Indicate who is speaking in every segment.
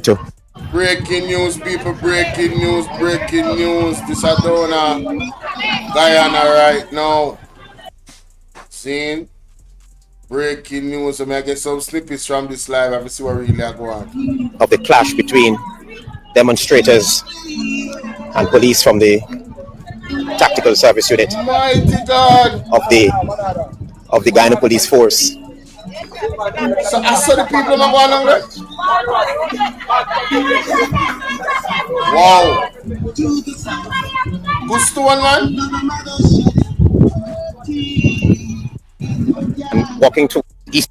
Speaker 1: to.
Speaker 2: Breaking news, people, breaking news, breaking news. This is down Guyana right now. Seeing? Breaking news. So I get some snippets from this live. I have to see what really go on.
Speaker 1: Of the clash between demonstrators and police from the tactical service unit
Speaker 2: Mighty God
Speaker 1: of the Guyana police force.
Speaker 2: So I saw the people going on there. Wow. Good stone, man.
Speaker 1: And walking to east,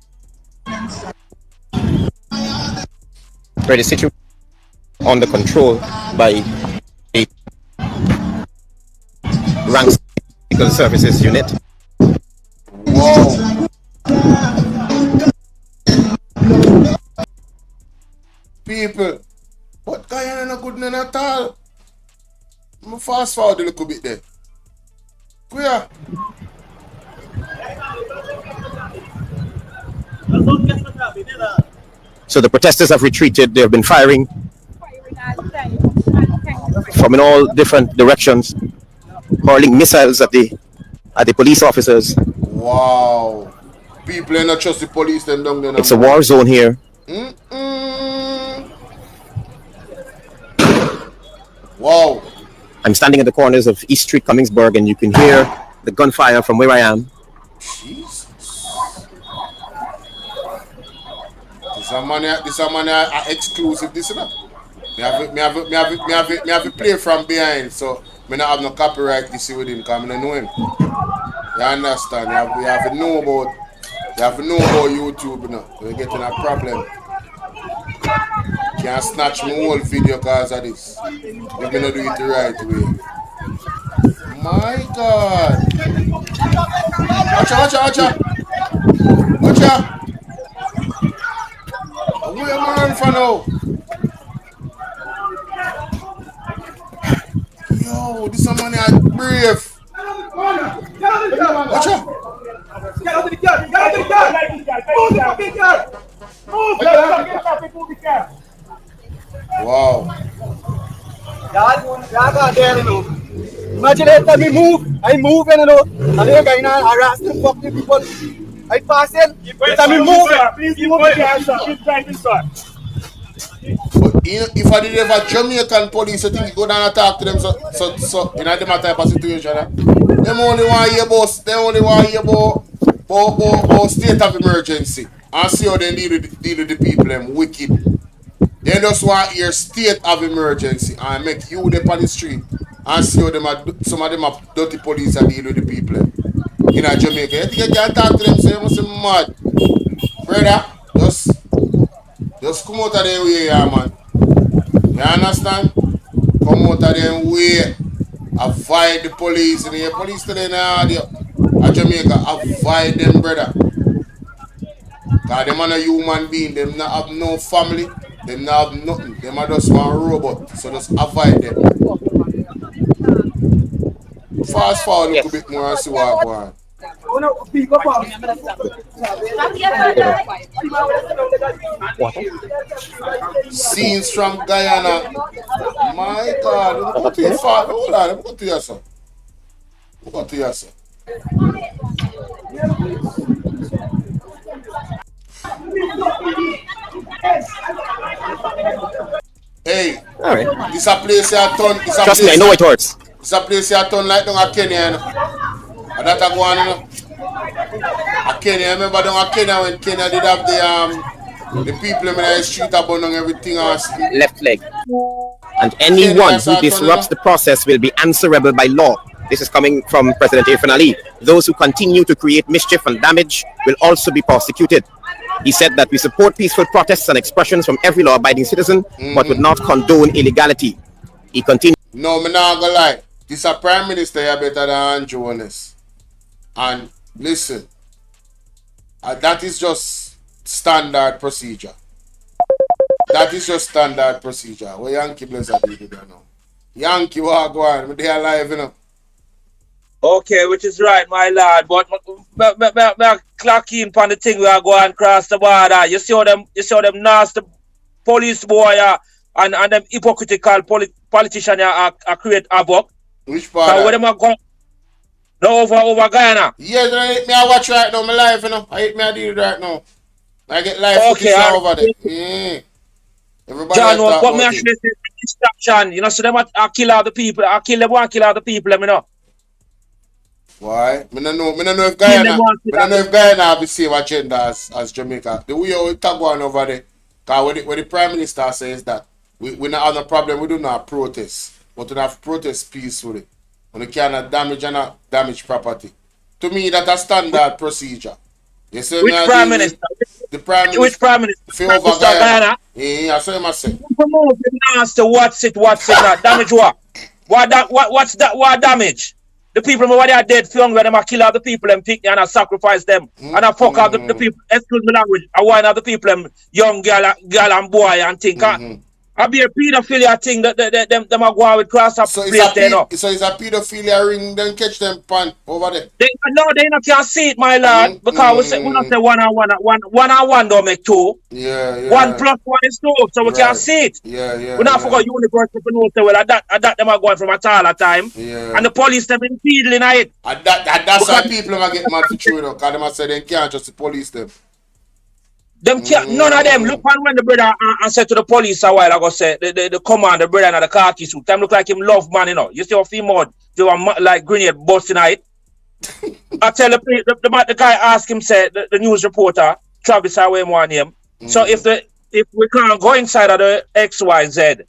Speaker 1: where the situation under control by a ranks tactical services unit.
Speaker 2: Wow. People, but Guyana not good none at all. I'm fast forward a little bit there. Where?
Speaker 1: So the protesters have retreated. They have been firing from in all different directions, hurling missiles at the police officers.
Speaker 2: Wow. People ain't not trust the police them down there.
Speaker 1: It's a war zone here.
Speaker 2: Wow.
Speaker 1: I'm standing at the corners of East Street, Cummingsburg, and you can hear the gunfire from where I am.
Speaker 2: Jesus. This a man exclusive, this is not. Me have to play from behind, so me not have no copyright issue with him because I don't know him. You understand? You have to know about YouTube, you know. You're getting a problem. Can't snatch my whole video because of this. If me not do it the right way. My God. Watch out. Where am I running for now? Yo, this man is brave. Watch out.
Speaker 3: Get out of the car! Move the fucking car! Move the fucking car!
Speaker 2: Wow.
Speaker 3: Imagine every time we move, I move and they're going on harassing fucking people. I pass in, every time we move, please move the car, sir. Keep driving, sir.
Speaker 2: But if I did have a Jamaican police, I think you go down and talk to them so in a different type of situation. Them only want to hear about state of emergency and see how they deal with the people them wicked. They just want to hear state of emergency and make you up on the street and see how some of them are dirty police and deal with the people them. In a Jamaica, you can't talk to them, so you must be mad. Brother, just come out of their way, yeah, man. You understand? Come out of their way. Avoid the police. And the police today now, Jamaica, avoid them, brother. Because them are a human being. Them not have no family. Them not have nothing. Them are just one robot. So just avoid them. Fast forward a little bit more and see what going on. Scenes from Guyana. My God, go to your father. Hold on, go to your son. Go to your son. Hey,
Speaker 1: all right.
Speaker 2: This a place you turn.
Speaker 1: Trust me, I know it hurts.
Speaker 2: This a place you turn like down a Kenya, you know. And that a go on, you know. A Kenya, remember down a Kenya when Kenya did have the people in the street about everything else.
Speaker 1: Left leg. And anyone who disrupts the process will be answerable by law. This is coming from President Irfan Ali. Those who continue to create mischief and damage will also be prosecuted. He said that we support peaceful protests and expressions from every law-abiding citizen, but would not condone illegality. He continued.
Speaker 2: No, I'm not gonna lie. This a prime minister you better than Andrew Honest. And listen, that is just standard procedure. That is just standard procedure. What Yankee Blazer did now. Yankee walk on, they are alive, you know.
Speaker 4: Okay, which is right, my lad. But me clock in on the thing we are going across the border. You see how them nasty police boy and them hypocritical politician create havoc.
Speaker 2: Which part?
Speaker 4: So where them are going? No, over Guyana.
Speaker 2: Yes, me I watch right now, my life, you know. I hit me a deal right now. I get live
Speaker 4: Okay,
Speaker 2: footage over there. Everybody
Speaker 4: John,
Speaker 2: talk
Speaker 4: but me
Speaker 2: about
Speaker 4: actually
Speaker 2: it.
Speaker 4: say distraction. You know, so them I kill all the people. I kill them one, kill all the people. Let me know.
Speaker 2: Why? Me don't know if
Speaker 4: Kill them
Speaker 2: Guyana,
Speaker 4: one,
Speaker 2: me
Speaker 4: kill
Speaker 2: don't know
Speaker 4: all
Speaker 2: if Guyana have the same agenda as Jamaica. The way how it talk on over there, cause when the Prime Minister says that we not have no problem, we do not protest, but we have protest peacefully. When you cannot damage property. To me, that's a standard procedure. You see me
Speaker 4: Which
Speaker 2: I
Speaker 4: Prime
Speaker 2: deal with
Speaker 4: Minister?
Speaker 2: the Prime Minister
Speaker 4: Which Prime Minister?
Speaker 2: for
Speaker 4: Prime
Speaker 2: over
Speaker 4: Minister of
Speaker 2: Guyana.
Speaker 4: Guyana?
Speaker 2: Yeah, that's what I say.
Speaker 4: Promote him ask to what's it not? Damage what? What's that? What damage? The people who are dead, film when them a kill all the people and pick and sacrifice them. And I fuck out the people, excuse me language, I want other people, them young girl and boy and think. I be a pedophilia thing that them are going with cross up
Speaker 2: So
Speaker 4: place there now.
Speaker 2: it's a pedophilia ring, then catch them pan over there.
Speaker 4: They not can see it, my lad, because we not say one on one don't make two.
Speaker 2: Yeah.
Speaker 4: 1 plus 1 is 2, so we can't see it.
Speaker 2: Yeah.
Speaker 4: We not forgot universe to know say well that them are going from a taller time.
Speaker 2: Yeah.
Speaker 4: And the police them been feeding it.
Speaker 2: And that's why people are get mad for true, because they must say they can't just the police them.
Speaker 4: Them can't, none of them. Look when the brother said to the police a while ago, say the commander, the brother in the khaki suit, them look like him love man, you know. You see how female, they were like grenade busting it. I tell the guy ask him, say the news reporter, Travis Away one name. So if we can't go inside of the XYZ,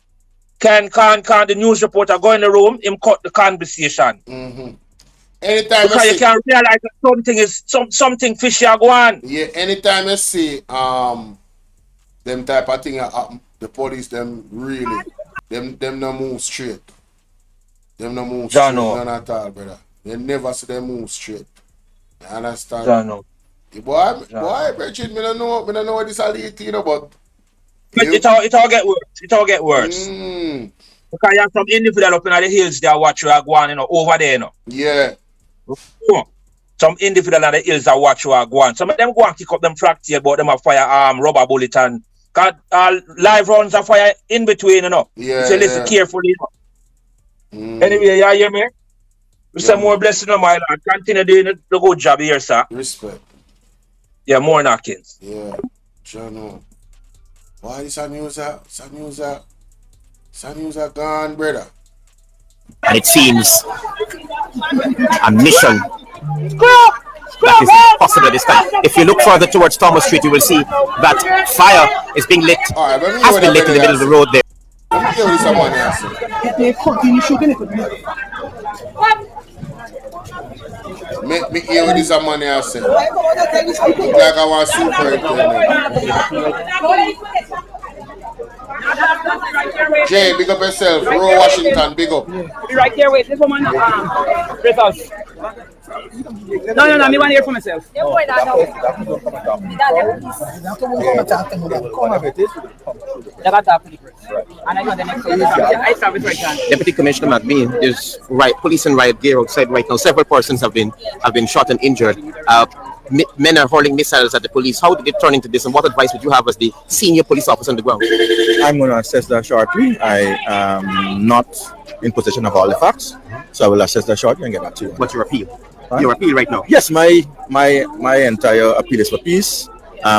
Speaker 4: can the news reporter go in the room, him cut the conversation.
Speaker 2: Anytime
Speaker 4: because you can realize that something is something fishy are going.
Speaker 2: Yeah, anytime you see them type of thing happen, the police them really them no move straight. Them no move straight, none at all, brother. They never see them move straight. You understand? Boy, Bridget, me don't know what this elite, you know, but
Speaker 4: it all get worse. It all get worse. Because you have some individual up in the hills there watch you are going, you know, over there, you know.
Speaker 2: Yeah.
Speaker 4: Some individual in the hills that watch you are going. Some of them go and kick up them fracture, but them have fire rubber bullet and live rounds of fire in between, you know.
Speaker 2: Yeah.
Speaker 4: So listen carefully, you know. Anyway, you hear me? We say more blessing on my lord. Continue doing the good job here, sir.
Speaker 2: Respect.
Speaker 4: Yeah, more knockings.
Speaker 2: Yeah. John. Why is that news out? Some news are gone, brother.
Speaker 1: And it seems a mission that is possible this time. If you look further towards Thomas Street, you will see that fire is being lit, has been lit in the middle of the road there.
Speaker 2: Let me hear what someone else say.
Speaker 3: They continue shooting it.
Speaker 2: Me hear what someone else say. Look like I want superintendent. Jay, big up yourself. Row Washington, big up.
Speaker 5: Be right there, wait. This woman, with us. No, me want to hear for myself.
Speaker 1: Deputy Commissioner McBean, there's police and riot gear outside right now. Several persons have been shot and injured. Men are hurling missiles at the police. How did it turn into this, and what advice would you have as the senior police officer on the ground?
Speaker 6: I'm going to assess that shortly. I am not in possession of all the facts, so I will assess that shortly and get back to you.
Speaker 1: But your appeal? Your appeal right now?
Speaker 6: Yes, my entire appeal is for peace.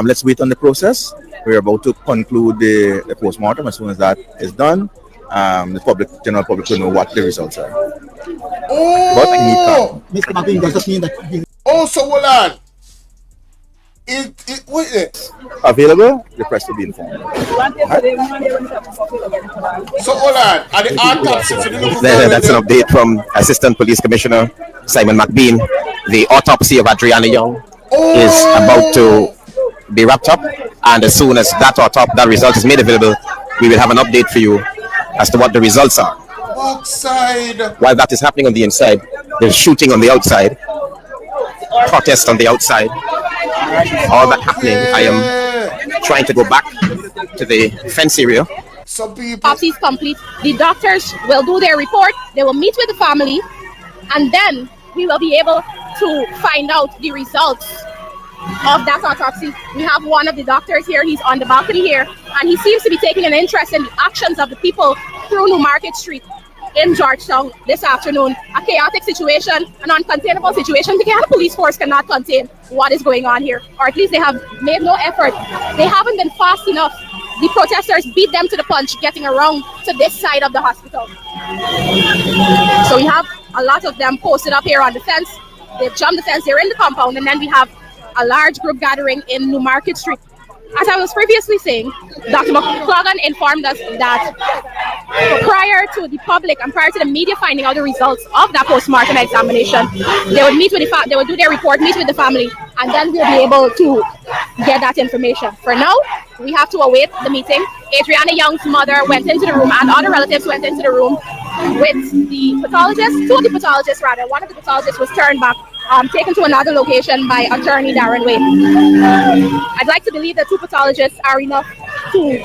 Speaker 6: Let's wait on the process. We're about to conclude the postmortem. As soon as that is done, the general public will know what the results are.
Speaker 2: Oh!
Speaker 3: Mr. McBean, does that mean that...
Speaker 2: Oh, so hold on.
Speaker 6: Available, the press will be informed.
Speaker 2: So hold on. Are the autopsy for the
Speaker 1: That's an update from Assistant Police Commissioner Simon McBean. The autopsy of Arrianna Young is about to be wrapped up, and as soon as that result is made available, we will have an update for you as to what the results are.
Speaker 2: Outside.
Speaker 1: While that is happening on the inside, there's shooting on the outside, protest on the outside. All that happening, I am trying to go back to the fence area.
Speaker 2: Some people.
Speaker 7: Autopsy is complete. The doctors will do their report. They will meet with the family, and then we will be able to find out the results of that autopsy. We have one of the doctors here. He's on the balcony here, and he seems to be taking an interest in the actions of the people through New Market Street in Georgetown this afternoon. A chaotic situation, an uncontainable situation. The Guyana police force cannot contain what is going on here, or at least they have made no effort. They haven't been fast enough. The protesters beat them to the punch, getting around to this side of the hospital. So we have a lot of them posted up here on the fence. They've jumped the fence, they're in the compound, and then we have a large group gathering in New Market Street. As I was previously saying, Dr. McClogan informed us that prior to the public and prior to the media finding out the results of that post-mortem examination, they would meet with they would do their report, meet with the family, and then we'll be able to get that information. For now, we have to await the meeting. Arrianna Young's mother went into the room, and other relatives went into the room with the pathologist, two of the pathologists rather. One of the pathologists was turned back, taken to another location by attorney Darren Wade. I'd like to believe that two pathologists are enough to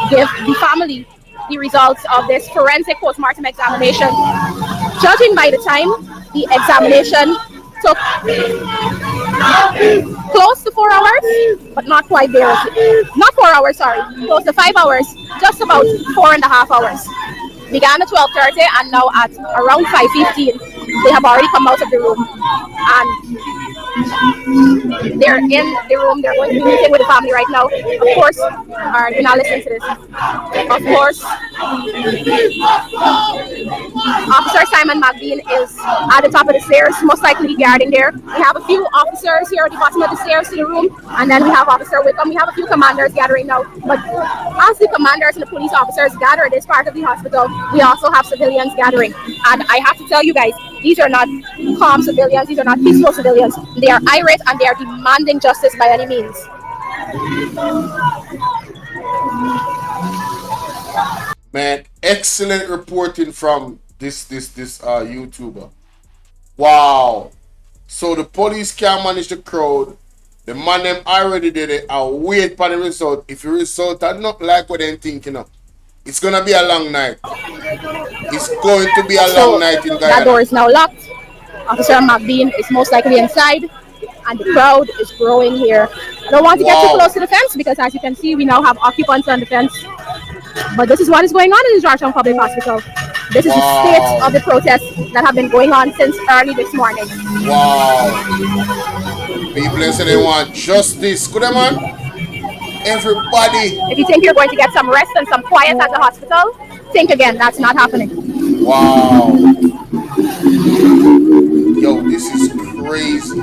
Speaker 7: give the family the results of this forensic post-mortem examination. Judging by the time, the examination took close to 4 hours, but not quite there. Not 4 hours, sorry, close to 5 hours, just about 4.5 hours. Began at 12:30 and now at around 5:15, they have already come out of the room and they're in the room. They're going to be meeting with the family right now. Of course, you're not listening to this. Of course, Officer Simon McBean is at the top of the stairs, most likely guarding there. We have a few officers here at the bottom of the stairs to the room, and then we have Officer Wickham. We have a few commanders gathering now. But as the commanders and the police officers gather this part of the hospital, we also have civilians gathering. And I have to tell you guys, these are not calm civilians, these are not peaceful civilians. They are irate and they are demanding justice by any means.
Speaker 2: Man, excellent reporting from this YouTuber. Wow. So the police can't manage the crowd. The man them already did it. I'll wait for the result. If the result are not like what they're thinking of, it's gonna be a long night. It's going to be a long night in Guyana.
Speaker 7: That door is now locked. Officer McBean is most likely inside, and the crowd is growing here. I don't want to get too close to the fence because, as you can see, we now have occupants on the fence. But this is what is going on in the Georgetown Public Hospital. This is the state of the protests that have been going on since early this morning.
Speaker 2: Wow. People say they want justice. Good man. Everybody.
Speaker 7: If you think you're going to get some rest and some quiet at the hospital, think again. That's not happening.
Speaker 2: Wow. Yo, this is crazy.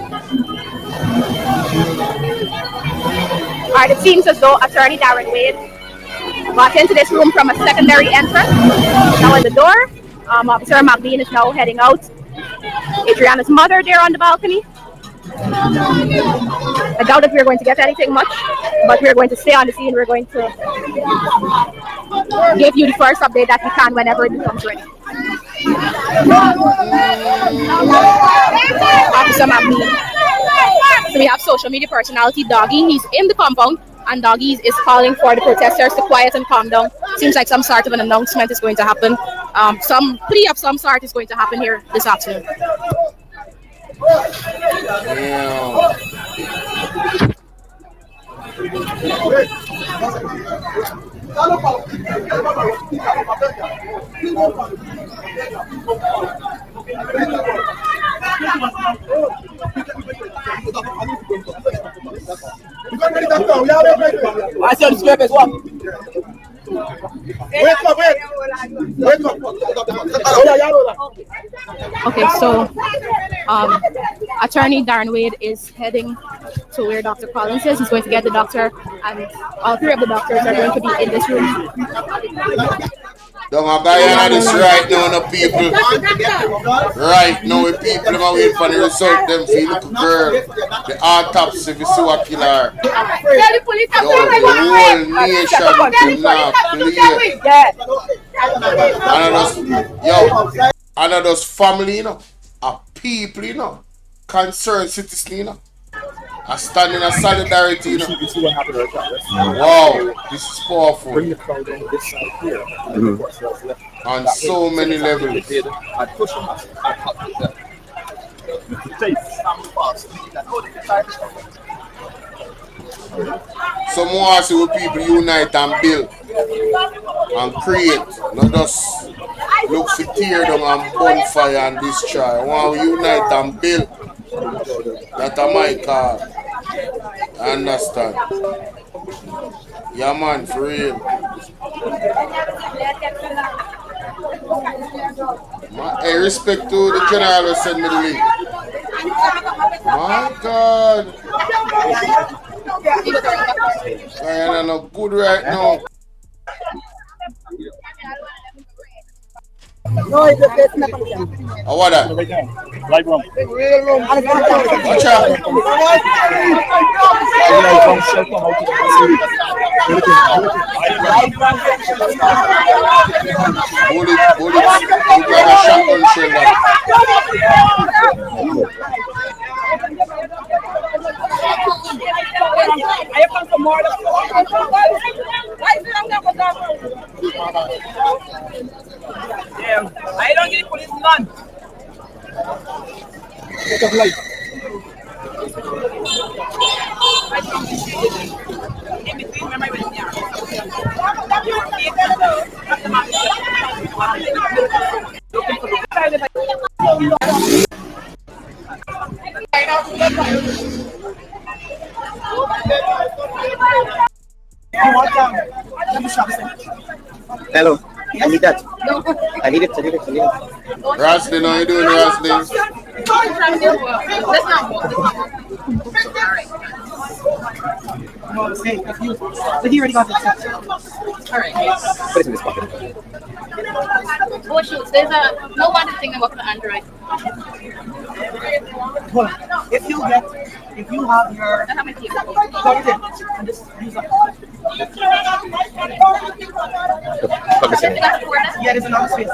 Speaker 7: Alright, it seems as though Attorney Darren Wade got into this room from a secondary entrance. Now at the door, Officer McBean is now heading out. Arrianna's mother there on the balcony. I doubt if we're going to get anything much, but we're going to stay on the scene. We're going to give you the first update that we can whenever it becomes ready. Officer McBean. So we have social media personality Doggy. He's in the compound, and Doggy is calling for the protesters to quiet and calm down. Seems like some sort of an announcement is going to happen. Some plea of some sort is going to happen here this afternoon.
Speaker 2: Yeah.
Speaker 7: Okay, so Attorney Darren Wade is heading to where Dr. Collins is. He's going to get the doctor, and all three of the doctors are going to be in this room.
Speaker 2: Don't Guyana this right now, no people. Right now, the people are waiting for the result. Them feel little girl. The autopsy, we see what kill her. Yo, the whole nation do not play. And those family, you know, are people, you know, concerned citizens, you know, are standing in solidarity, you know. Wow, this is powerful.
Speaker 6: Bring the crowd on this side here.
Speaker 2: On so many levels. Some more see what people unite and build and create. Not just look for tear down and bonfire and destroy. I want to unite and build. That's my call. I understand. Yeah, man, for real. Hey, respect to the general who sent me the link. My God. I am not good right now.
Speaker 3: No, it's not.
Speaker 2: How what that?
Speaker 3: Live room.
Speaker 2: Watch out. Bullet. Look like a shotgun shell.
Speaker 5: Damn, I don't get police none.
Speaker 1: Hello. I need that. I need it.
Speaker 2: Rasley, how you doing, Rasley?
Speaker 3: But he already got it.
Speaker 7: Alright.
Speaker 1: Put it in this pocket.
Speaker 7: Oh shoot, there's a no one thing about the Android.
Speaker 3: Hold on. If you have your
Speaker 7: I have my key.
Speaker 3: plug it in and just use it.
Speaker 1: Plug this in.
Speaker 3: Yeah, there's another space.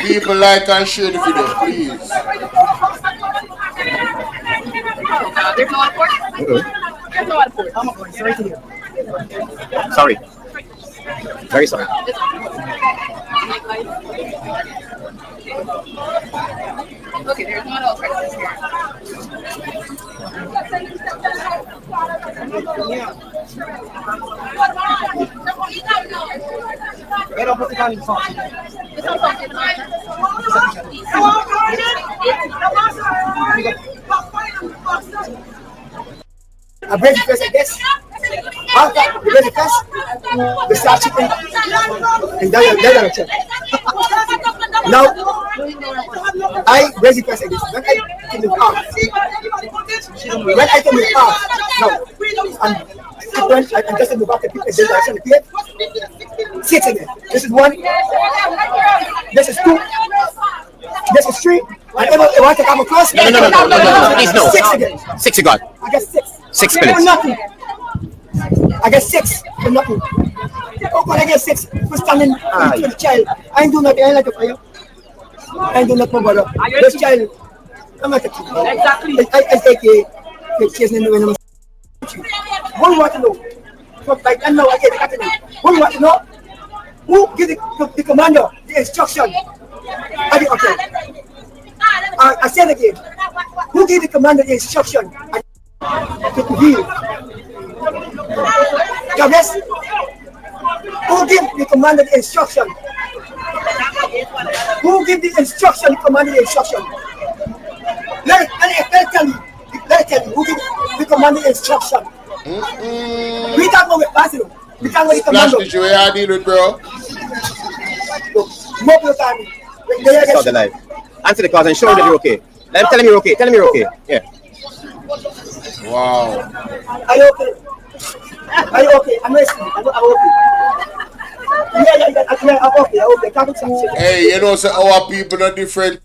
Speaker 2: People like and share the video, please.
Speaker 7: There's no one port? There's no one port.
Speaker 3: I'm going to right here.
Speaker 1: Sorry. Very sorry.
Speaker 7: Okay, there's no one else right here.
Speaker 3: Get up with the gun in front. I break the face like this. After you break the face, we start chipping. And then you check. Now, I break the face like this. When I can move out. When I can move out, now, I'm just move back the people in this direction here. 6 again. This is 1. This is 2. This is 3. And if I want to come across,
Speaker 1: No. Please no.
Speaker 3: 6 again.
Speaker 1: 6 you got.
Speaker 3: I got 6.
Speaker 1: 6
Speaker 3: For
Speaker 1: minutes.
Speaker 3: nothing. I got 6 for nothing. Oh, but I get 6 for standing to the child. I ain't doing nothing. I ain't like a fire. I ain't doing nothing, brother. This child, I'm not a kid.
Speaker 5: Exactly.
Speaker 3: I take a chasing the wind. What do you want to know? But like, I know I get the captain. What do you want to know? Who give the commander the instruction? Okay. I said again. Who gave the commander the instruction? To reveal. Yes. Who gave the commander the instruction? Who gave the instruction? The commander the instruction. Let it tell you. Who gave the commander the instruction? We talk about Basil. We talk about the commander.
Speaker 2: Flash, did you hear I deal with, bro?
Speaker 3: More time.
Speaker 1: Start the live. Answer the calls and show him that you're okay. Tell him you're okay. Tell him you're okay. Yeah.
Speaker 2: Wow.
Speaker 3: Are you okay? Are you okay? I'm listening. I'm okay. Yeah, I'm okay. Can't say shit.
Speaker 2: Hey, you know, so our people are different.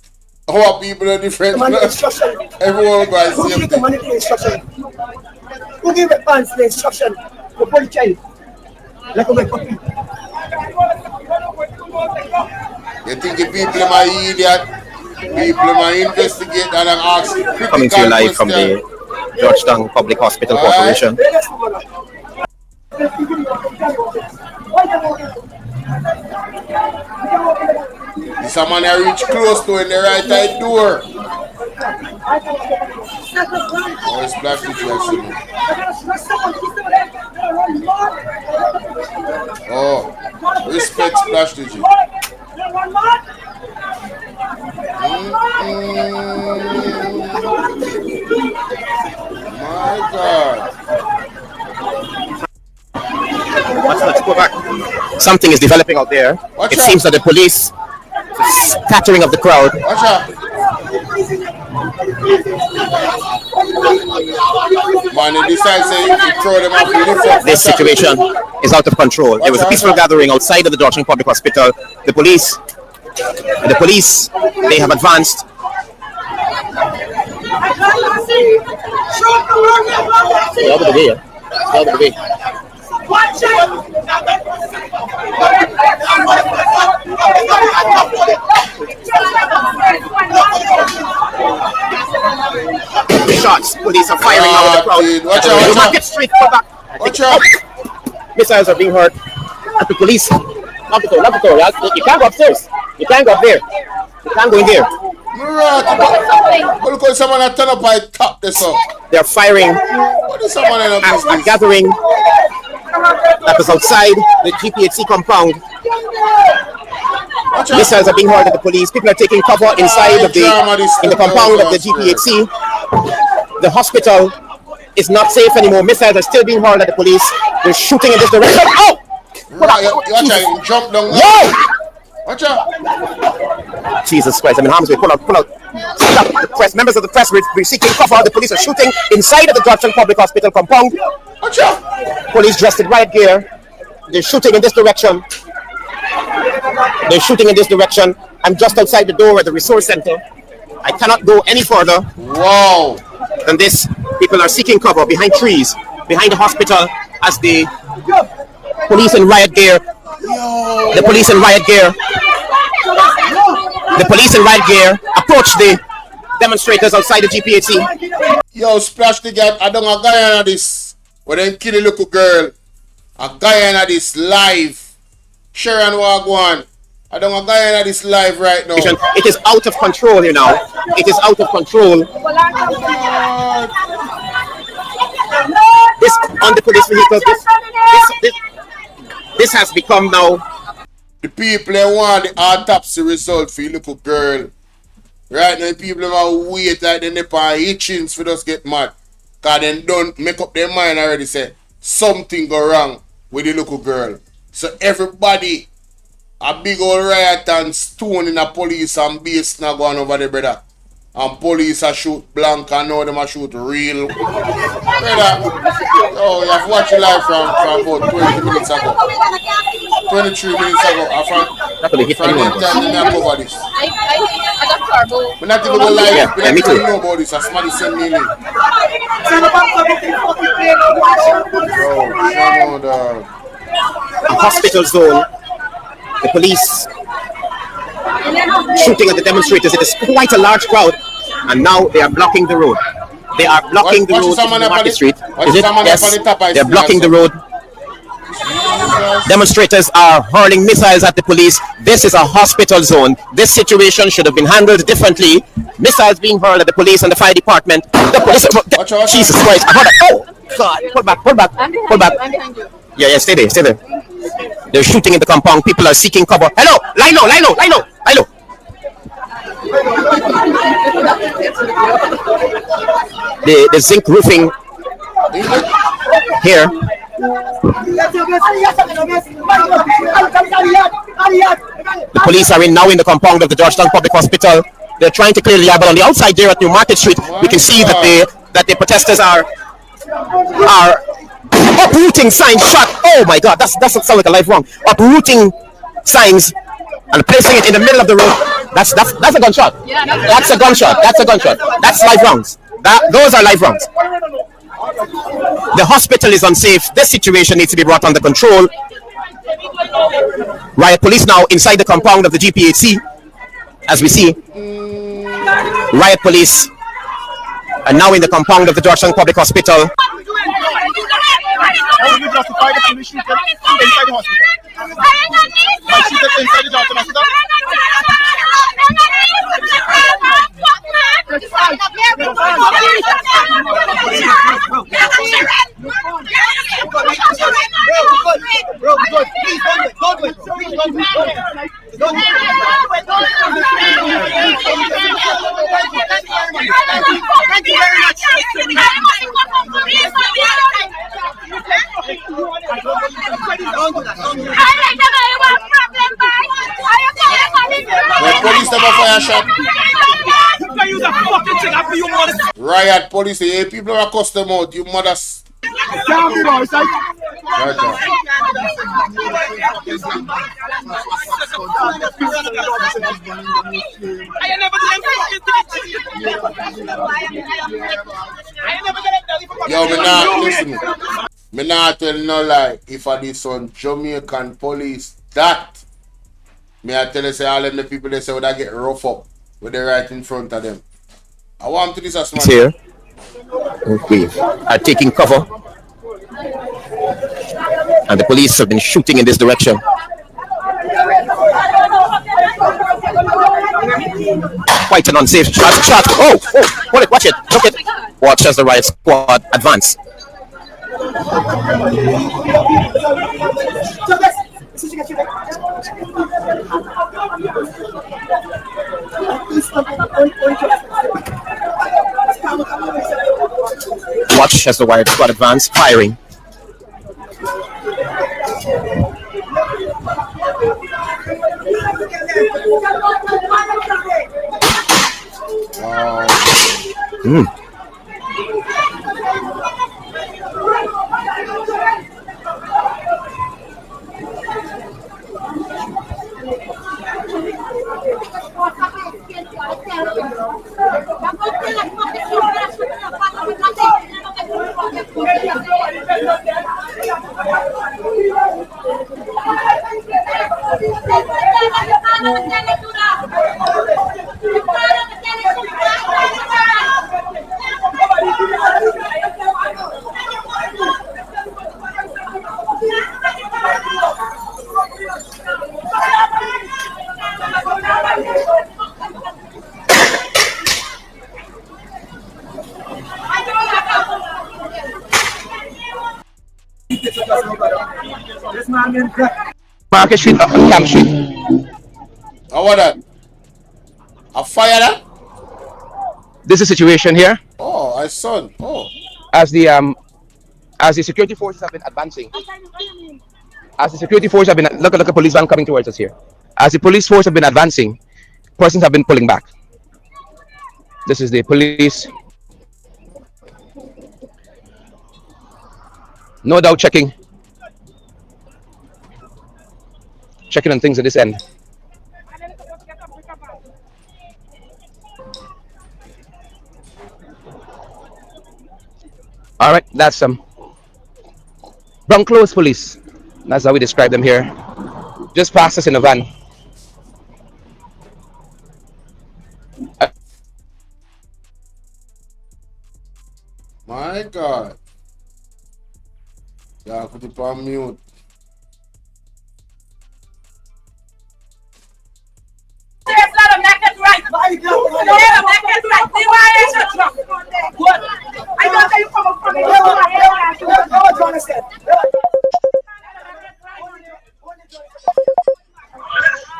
Speaker 2: Our people are different.
Speaker 3: Commander instruction.
Speaker 2: Everyone guys
Speaker 3: Who
Speaker 2: same
Speaker 3: give the
Speaker 2: thing.
Speaker 3: commander the instruction? Who give the pants the instruction to pull the child? Like a puppy.
Speaker 2: You think the people are idiot? People are investigate and ask critical
Speaker 1: Coming to you live from
Speaker 2: questions.
Speaker 1: the Georgetown Public Hospital Corporation.
Speaker 2: This a man I reach close to in the right side door. Oh, it's Splash the G. Oh, respect Splash the G. My God.
Speaker 1: Let's go back. Something is developing out there.
Speaker 2: Watch
Speaker 1: it
Speaker 2: out.
Speaker 1: seems that the police scattering of the crowd.
Speaker 2: Watch out. Man, they decide say you throw them off the lift.
Speaker 1: This situation is out of control. There was a peaceful gathering outside of the Georgetown Public Hospital. The police, they have advanced. Out of the way. Out of the way. Shots. Police are firing now at the crowd.
Speaker 2: Watch out, watch
Speaker 1: Get straight back.
Speaker 2: Watch out.
Speaker 1: Missiles are being heard at the police. Lock the door. You can't go upstairs. You can't go up there. You can't go in there.
Speaker 2: Look at someone that turn up by top this up.
Speaker 1: They are firing
Speaker 2: What is someone in a
Speaker 1: a gathering that was outside the GPHC compound. Missiles are being heard at the police. People are taking cover inside of the compound of the GPHC. The hospital is not safe anymore. Missiles are still being hurled at the police. They're shooting in this direction. Oh!
Speaker 2: Watch out, jump down.
Speaker 1: Whoa!
Speaker 2: Watch out.
Speaker 1: Jesus Christ, I'm in harm's way. Pull out. Stop the press. Members of the press, we're seeking cover. The police are shooting inside of the Georgetown Public Hospital compound.
Speaker 2: Watch out.
Speaker 1: Police dressed in riot gear. They're shooting in this direction. I'm just outside the door at the resource center. I cannot go any further.
Speaker 2: Wow.
Speaker 1: Than this. People are seeking cover behind trees, behind the hospital, as the police in riot gear. The police in riot gear approach the demonstrators outside the GPHC.
Speaker 2: Yo, Splash the Gat, I don't a Guyana this. Where they kill a little girl. A Guyana this live. Sharon Wagwan. I don't a Guyana this live right now.
Speaker 1: It is out of control here now. It is out of control. This on the police vehicles. This has become now.
Speaker 2: The people they want the autopsy result for your little girl. Right now, the people are wait like they on hitchings for us get mad. Cause they don't make up their mind already say something go wrong with the little girl. So everybody, a big old riot and stone in the police and base now going over there, brother. And police are shoot blank and now them are shoot real. Brother, oh, you have watched it live from about 20 minutes ago. 23 minutes ago. From the time they cover this. We're not even going live. We're not even know about this. Somebody send me a link.
Speaker 1: A hospital zone. The police shooting at the demonstrators. It is quite a large crowd, and now they are blocking the road. They are blocking the road to Market Street. Yes, they're blocking the road. Demonstrators are hurling missiles at the police. This is a hospital zone. This situation should have been handled differently. Missiles being hurled at the police and the fire department. The police. Jesus Christ! I heard that. Oh God! Pull back! Yeah, stay there. They're shooting in the compound. People are seeking cover. Hello! Lino! The zinc roofing here. The police are now in the compound of the Georgetown Public Hospital. They're trying to clear the air, but on the outside there at New Market Street, we can see that the protesters are uprooting signs. Shot! Oh my God, that sounds like a live wrong. Uprooting signs and placing it in the middle of the road. That's a gunshot. That's a gunshot. That's live rounds. Those are live rounds. The hospital is unsafe. This situation needs to be brought under control. Riot police now inside the compound of the GPHC. As we see, riot police are now in the compound of the Georgetown Public Hospital.
Speaker 8: How would you justify the police shooting inside the hospital? Why shoot it inside the Georgetown hospital? good. Please don't do it. Don't do it. Please don't do it. Don't do it. Thank you very much. Don't do that.
Speaker 2: When police never fire shot. Riot police, hey, people are cuss them out, you mothers.
Speaker 8: Can't be right, right?
Speaker 2: Yo, me not listen. Me not tell no lie. If I did some Jamaican police that, me I tell you say all them the people they say would I get rough up with they right in front of them. I want to this as man.
Speaker 1: Here. Okay. Are taking cover. And the police have been shooting in this direction. Quite an unsafe shot. Oh, hold it, watch it. Look it. Watch as the riot squad advance. Watch as the riot squad advance, firing.
Speaker 9: Market Street, Camp Street.
Speaker 2: How about that? A fire that?
Speaker 9: This is the situation here.
Speaker 2: Oh, I saw. Oh.
Speaker 9: As the security forces have been advancing. As the security forces have been, look at police van coming towards us here. As the police force have been advancing, persons have been pulling back. This is the police. No doubt checking on things at this end. All right, that's brown clothes police. That's how we describe them here. Just past us in a van.
Speaker 2: My God. Yeah, put it on mute.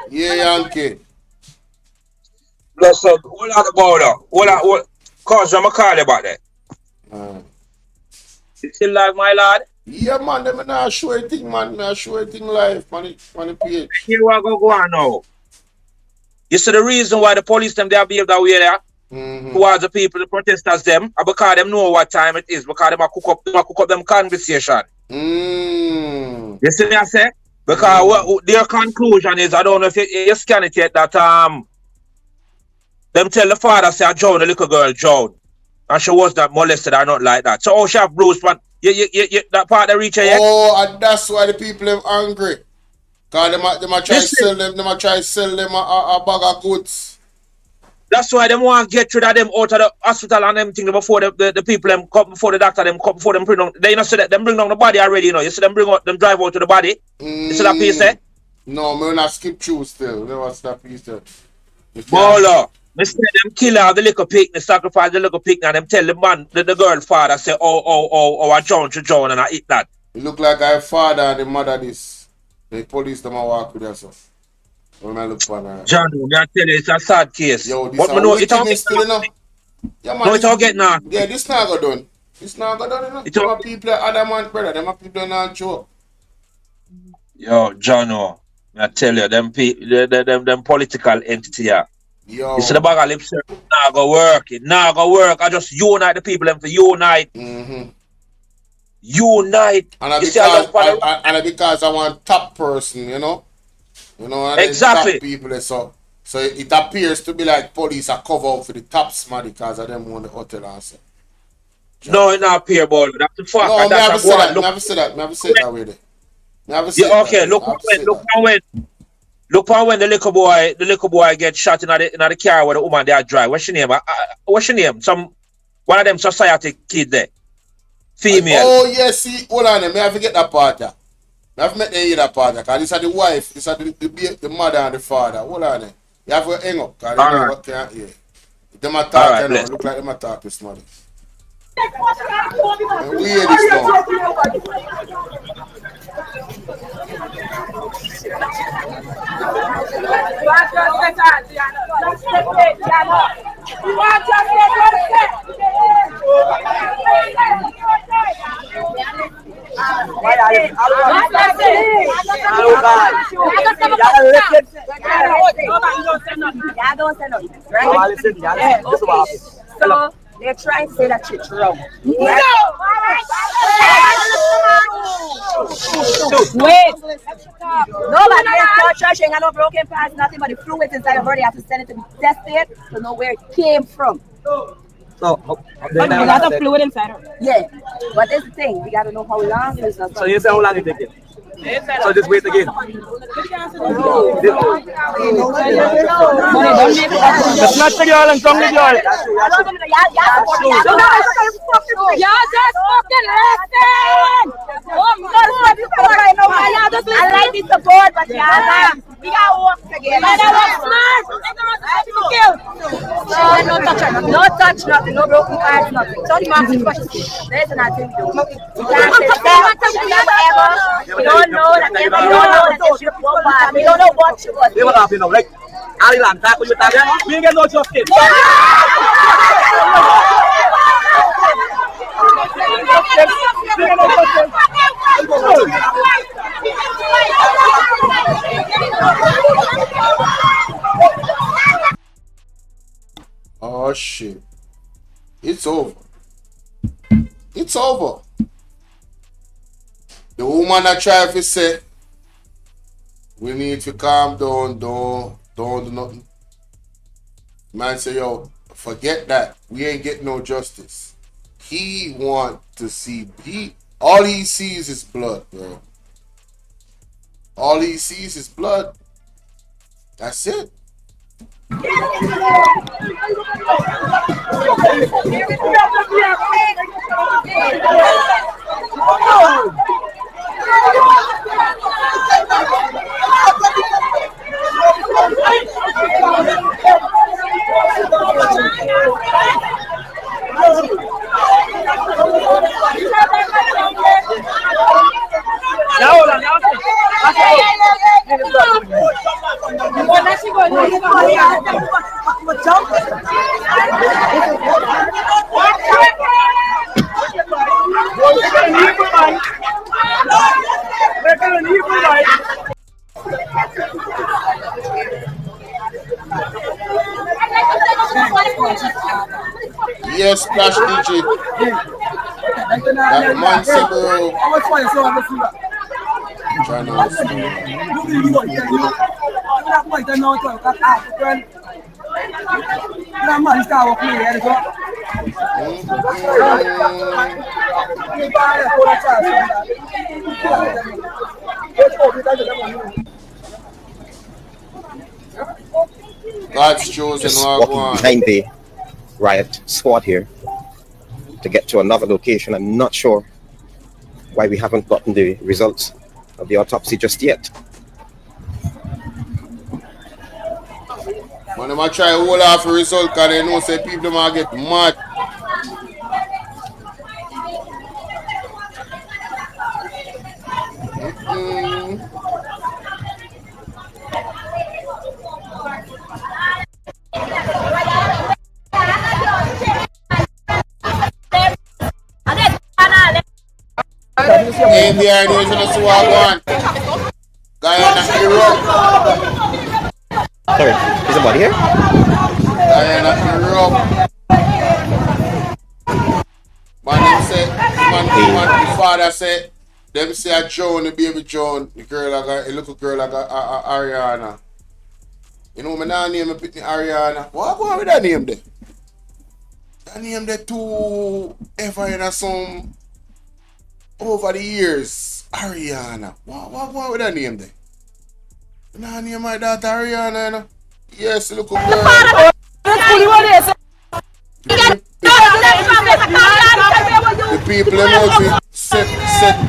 Speaker 2: Yeah, Yankee.
Speaker 4: Bless up. Hold on the Bolo. Hold on. Cause I'm a call about that. You still live, my lad?
Speaker 2: Yeah, man. Them not show a thing, man. Me show a thing live, man. The page.
Speaker 4: Here we go on now. You see the reason why the police them they behave that way there? Towards the people, the protesters them, because them know what time it is, because them cook up them conversation. You see me I say? Because what their conclusion is, I don't know if you scan it yet, that them tell the father say Joan, the little girl Joan, and she was not molested or not like that. So how she have bruised, man? That part they reach her yet?
Speaker 2: Oh, and that's why the people are angry. Because they might try to sell them, a bag of goods.
Speaker 4: That's why they want to get rid of them out of the hospital and everything before the people them come, before the doctor them come, before them bring down. They not say that them bring down the body already, you know. You see them drive out to the body. You see that piece there?
Speaker 2: No, me not skip through still. What's that piece there?
Speaker 4: Bolo. Me say them kill out the little pig, they sacrifice the little pig, and them tell the man, the girl father say, I John to John, and I eat that.
Speaker 2: It look like I father and the mother this. The police them a walk with us. When I look for her.
Speaker 4: John, me I tell you, it's a sad case.
Speaker 2: Yo, this
Speaker 4: But
Speaker 2: a
Speaker 4: me know it all
Speaker 2: wickedness still, you know. Yeah, man.
Speaker 4: no, it all get now.
Speaker 2: Yeah, this now go done. This now go done, you know. Them a people adamant, brother. Them a people not joke.
Speaker 4: Yo, John, I tell you, them political entity here.
Speaker 2: Yo.
Speaker 4: You see the Bvrclips, it not go work. It not go work. I just unite the people them to unite. Unite.
Speaker 2: And
Speaker 4: you
Speaker 2: because I want top person, you know. You know, and
Speaker 4: exactly.
Speaker 2: Top people so it appears to be like police are cover up for the top smart because of them on the hotel answer.
Speaker 4: No, it not appear, Bolo. That's the fact.
Speaker 2: No, I
Speaker 4: never
Speaker 2: say that. Never say that way there. Never say
Speaker 4: that. Okay, look how when the little boy get shot in the car where the woman they drive. What's your name? What's your name? One of them society kid there. Female.
Speaker 2: Oh yes, see, hold on, me I forget that part there. I have met that part there, because this are the wife, this are the mother and the father. Hold on there. You have to hang up, because they know what can't hear. Them a talk, you know, look like them a talk this morning. We hear this now.
Speaker 10: So they're trying to say that shit's wrong. No! Wait! Nobody is torture, ain't got no broken parts, nothing but the fluid inside your body. You have to send it to be tested to know where it came from.
Speaker 5: So,
Speaker 10: you got the fluid inside her? Yeah. But that's the thing, we got to know how long it is.
Speaker 5: So you say how long it take it? So just wait again. It's not the girl and come with y'all.
Speaker 10: Y'all just fucking listen! I like this support, but y'all we gotta work together. No touch nothing, no broken parts, nothing. So the market questions. There's nothing we do. We can't say that. We don't know that ever. We don't know that she was bad. We don't know what she was.
Speaker 5: They were laughing now, like, Ali Lam, talk with you, we ain't get no justice.
Speaker 2: Oh shit. It's over. It's over. The woman that tried to say we need to calm down, don't do nothing. Man say, yo, forget that. We ain't getting no justice. He want to see all he sees is blood, bro. All he sees is blood. That's it. Yes, Splash DJ. That man said, bro. Trying to God's chosen.
Speaker 1: Just walking behind the riot squad here to get to another location. I'm not sure why we haven't gotten the results of the autopsy just yet.
Speaker 2: When I try to hold off a result because they know say people might get mad. Indian nation is what one. Guyana hero.
Speaker 1: Sorry, is the body here?
Speaker 2: Guyana hero. Man, him say, the father said, them say a Joan, the baby Joan, the girl like a little girl like a Arrianna. You know, my name my pitney Arrianna. What going with that name there? That name there too ever in a some over the years. Arrianna. What going with that name there? My name my daughter Arrianna, you know? Yes, little girl. The people must be set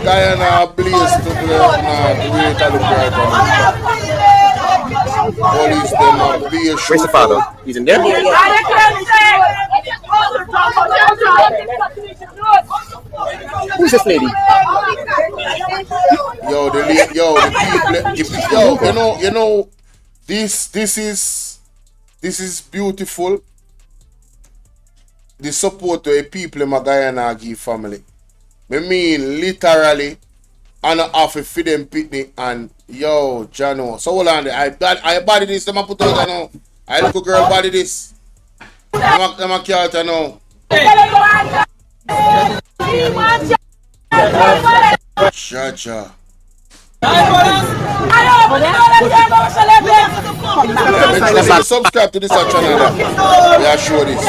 Speaker 2: Guyana ablaze to the way to look right on police them up, be a shooter.
Speaker 1: Where's the father? He's in there? Who's this lady?
Speaker 2: Yo, the people, you know, this is beautiful. The support to the people in my Guyana family. I mean, literally, and off a feed them picnic and yo, Jano. So hold on, I body this, them put out now. I look a girl body this. I'm a cat now. Chacha. Subscribe to this channel. Yeah, show this.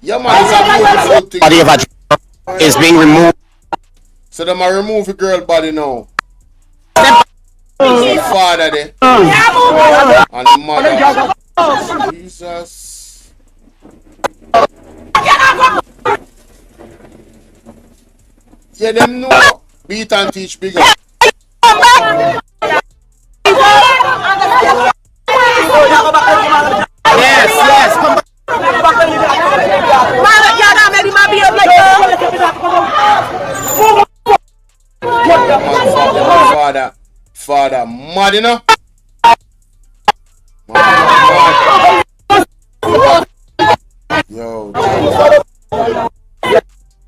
Speaker 2: Yeah, man, it's a beautiful thing.
Speaker 1: Body of Adrianna is being removed.
Speaker 2: So them a remove the girl body now. The father there. And the mother. Jesus. Yeah, them know. Beat and teach bigger.
Speaker 1: Yes, come
Speaker 2: Father, mad enough. Yo.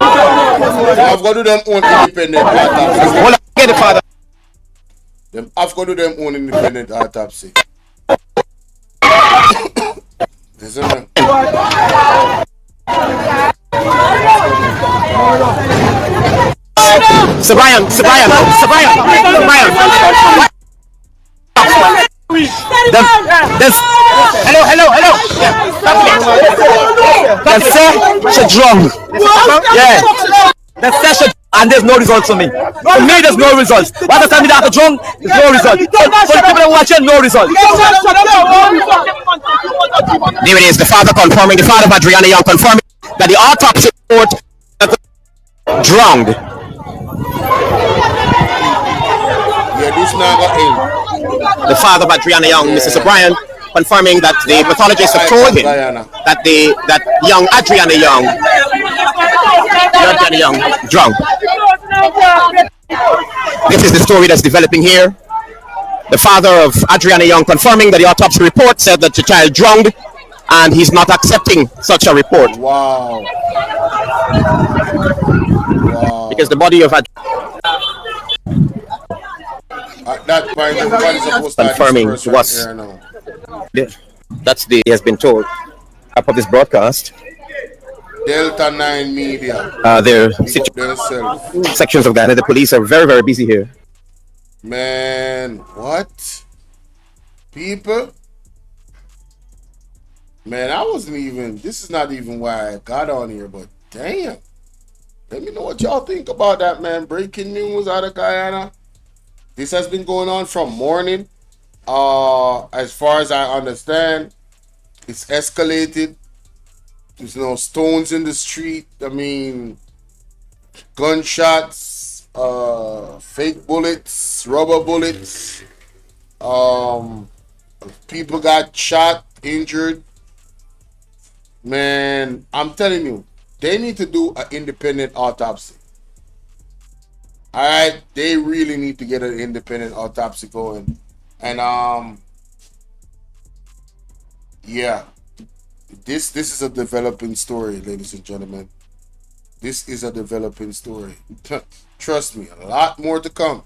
Speaker 2: I've got to do them own independent autopsy.
Speaker 1: Hold on, get the father.
Speaker 2: I've got to do them own independent autopsy. Isn't it?
Speaker 1: Sir Brian. Hello. That's such a drum. Yeah. That's such a, and there's no results for me. For me, there's no results. What does that mean? After drum, there's no results. For the people that watch it, no results. There it is. The father confirming. The father of Adrianna Young confirming that the autopsy report drowned.
Speaker 2: Yeah, this now got in.
Speaker 1: The father of Adrianna Young, Mrs. O'Brien, confirming that the pathologist have told him that young Adrianna Young drowned. This is the story that's developing here. The father of Adrianna Young confirming that the autopsy report said that the child drowned, and he's not accepting such a report.
Speaker 2: Wow.
Speaker 1: Because the body of
Speaker 2: at that point, everybody's supposed to
Speaker 1: confirming to us. That's the he has been told. Up of this broadcast.
Speaker 2: Delta 9 Media.
Speaker 1: Their sections of Guyana. The police are very, very busy here.
Speaker 2: Man, what? People? Man, I wasn't even. This is not even why I got on here, but damn. Let me know what y'all think about that, man. Breaking news out of Guyana. This has been going on from morning. As far as I understand, it's escalated. There's no stones in the street. I mean, gunshots, fake bullets, rubber bullets. People got shot, injured. Man, I'm telling you, they need to do an independent autopsy. Alright, they really need to get an independent autopsy going. And yeah. This is a developing story, ladies and gentlemen. This is a developing story. Trust me, a lot more to come.